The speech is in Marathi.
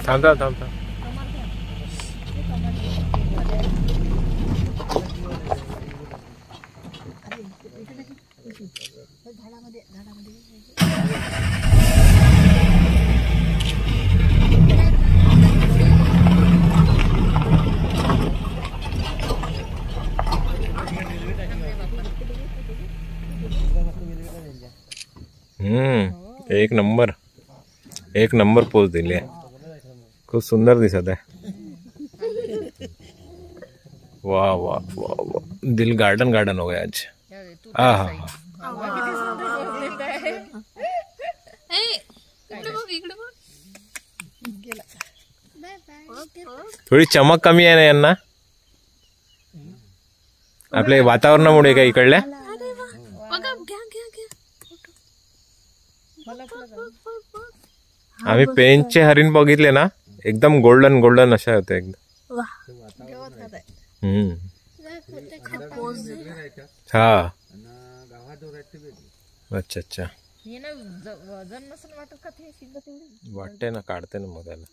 थांब थांब थांब थांब. एक नंबर पोज दिली आहे. खूप सुंदर दिसत आहे. वाह वाह वाह वाह, दिल गार्डन गार्डन हो गया आज. हाँ हाँ थोडी चमक कमी आहे ना यांना आपल्या वातावरणामुळे का इकडल्या. आम्ही पेंचचे हरिण बघितले ना, एकदम गोल्डन गोल्डन अशा होते एकदम. हा अच्छा अच्छा वाटते ना, काढते ना मग त्याला.